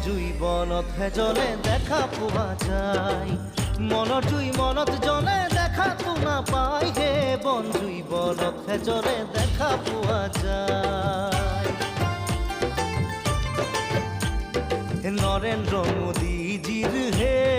জুই বনত হে জলে দেখা পোৱা যায় মনৰ জুই মনত জলে দেখা তো নাপায় হে বন জুই বনত হে জলে দেখা পোৱা যায় নৰেন্দ্ৰ মোদীজীৰ হে